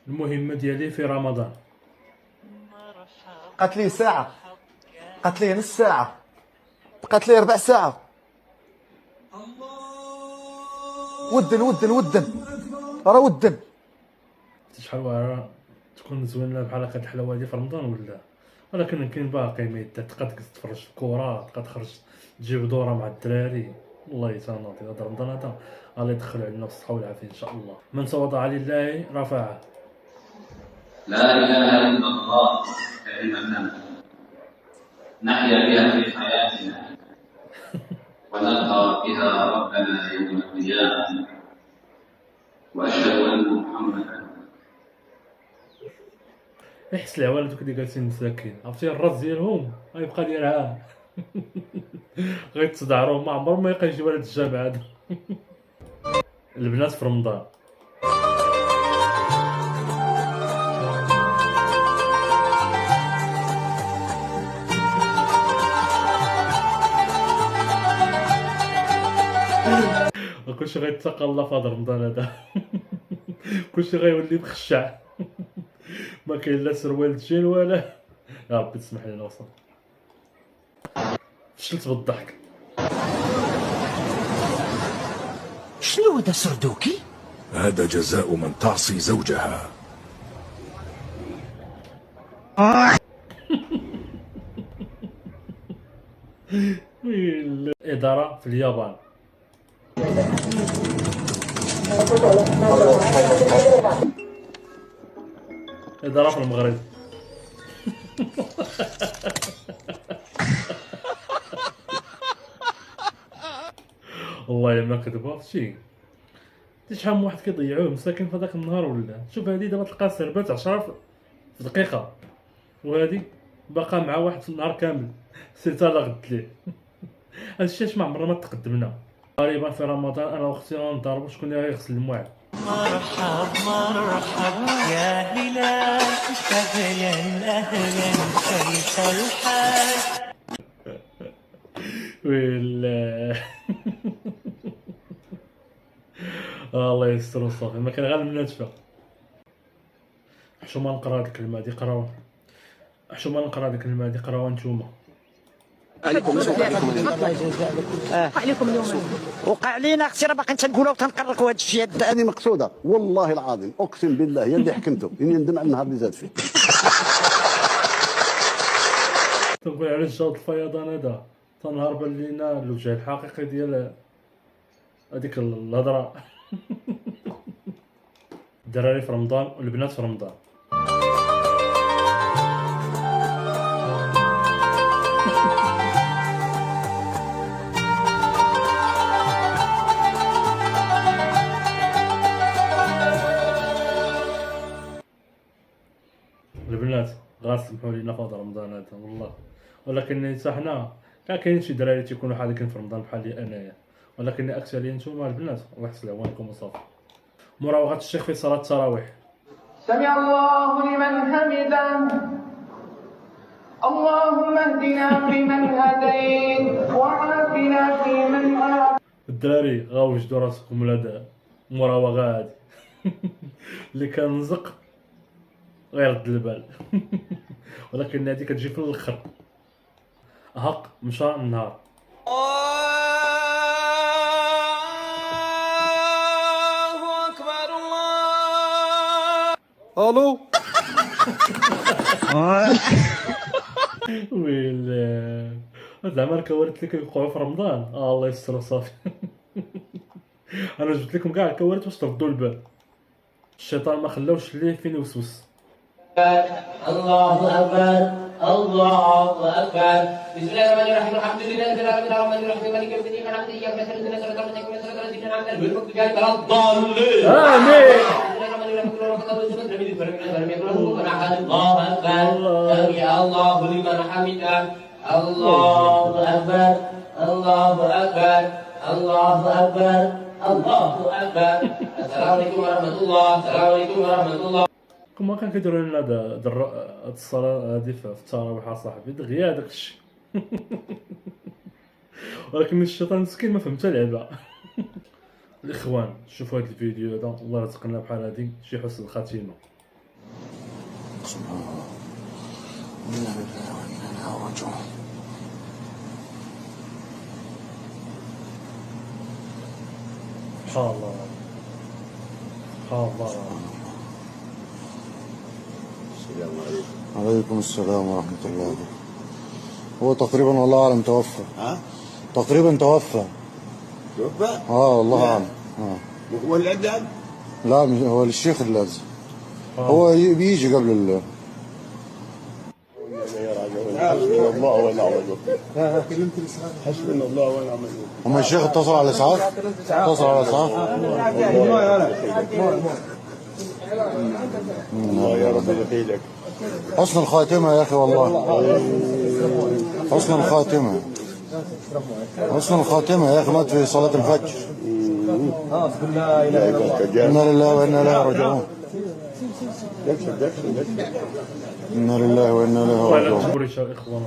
المهمة ديالي في رمضان. بقات لي ساعة، بقات لي نص ساعة، بقات لي ربع ساعة. ودن راه ودن. شحال واعرة تكون زوينة بحال هكا الحلاوة هادي في رمضان ولا؟ ولكن كاين باقي ما تقدر تتفرج في الكورة، تقدر تخرج تجيب دورة مع الدراري. والله تناضي هذا رمضان هذا الله يدخل علينا بالصحة والعافية إن شاء الله. من تواضع لله رفعه. لا إله إلا الله كلمة نحيا بها في حياتنا ونلقى بها ربنا يوم القيامة، وأشهد أن محمدا. يحس العوالم دوك اللي جالسين مساكين، عرفتي الراس ديالهم غيبقى دايرها غيتصدعروا، ما عمرهم ما يبقى يجيو هاد الجامع هذا. البنات في رمضان. كلشي غيتقى الله في هذا رمضان هذا. كلشي غيولي مخشع. ما كاين لا سروال تجين ولا. يا ربي تسمح لي نوصل. فشلت بالضحك. شنو هذا سردوكي؟ هذا جزاء من تعصي زوجها. الإدارة في اليابان. إدارة في المغرب. والله ما كذبوا شي. شحال من واحد كيضيعوه مساكن في هذاك النهار ولا؟ شوف هادي دابا تلقى سربات 10 في دقيقة، وهادي باقا مع واحد في النهار كامل. سيرتا لا غد ليه. هادشي علاش ما عمرنا ما تقدمنا. غالبا في رمضان انا واختي غنضربو شكون اللي غيغسل المواعن. مرحب يا هلال، اهلا كيف الحال؟ ولا الله يستر وصافي، ما كان غير المناتفه. حشومه نقرا هاد الكلمه هادي قراوها. حشومه نقرا هاد الكلمه هادي قراوها نتوما. عليكم اليوم وقع علينا اختي، راه باقي تنقولها وتنقرقوا هذا الشيء. هذه مقصودة والله العظيم، أقسم بالله يا اللي حكمته إني ندم على النهار اللي زاد فيه. تنقول على الجو الفيضان هذا تنهرب لينا الوجه الحقيقي ديال هذيك الهضره. الدراري في رمضان والبنات في رمضان. البنات غاس سمحوا لينا في هذا رمضان هذا والله، ولكن حتى حنا كاين شي دراري تيكونوا حاضرين في رمضان بحالي انايا، ولكن اكثريه نتوما البنات الله يحسن عوانكم وصافي. مراوغه الشيخ في صلاه التراويح. سمع الله لمن حمده. اللهم اهدنا فيمن هديت وعافنا فيمن عافيت. الدراري غاوجدوا راسكم لهذا المراوغه هادي. اللي كان نزق غيرد البال. ولكن هادي كتجي في الاخر. هق مشى النهار. الله أكبر الله. ألو. ويلا هاد العمل كوارث اللي كيوقعوا في رمضان الله يستر وصافي. انا جبت لكم كاع الكوارث باش تردوا البال. الشيطان ما خلاوش ليه فين يوسوس. الله أكبر الله أكبر. بسم الله الرحمن الرحيم. الحمد لله رب العالمين الرحمن الرحيم مالك يوم الدين. اياك نعبد واياك نستعين اهدنا الصراط المستقيم صراط الذين انعمت عليهم غير المغضوب عليهم ولا الضالين. امين. الله أكبر. يا الله لمن حمده. الله أكبر الله أكبر الله أكبر الله أكبر. السلام عليكم ورحمة الله. السلام عليكم ورحمة الله. كما كان كيديروا لنا هاد الصلاه هادي في التراويح اصاحبي دغيا داك الشيء. ولكن الشيطان مسكين ما فهم حتى لعبه. الاخوان شوفوا هاد الفيديو هذا الله يرزقنا بحال هادي شي حسن الخاتمه. سبحان الله. إنا لله وإنا إليه راجعون. سبحان الله. سبحان الله. السلام عليكم. عليكم السلام ورحمة الله وبركاته. هو تقريبا والله أعلم توفى. ها؟ تقريبا توفى. توفى؟ والله لا. أعلم. هو اللي أذن؟ لا مش هو الشيخ اللي أذن. هو بيجي قبل حسبنا الله ونعم الوكيل. حسبنا الله ونعم الوكيل. هم الشيخ اتصل على الإسعاف؟ اتصل على الإسعاف؟ الله يا رب يخيلك. حسن الخاتمة يا أخي والله. حسن الخاتمة. حسن الخاتمة يا أخي، مات في صلاة الفجر. إنا لله وإنا إليه راجعون. إنا لله وإنا إليه راجعون. الله يكبر يا إخوان.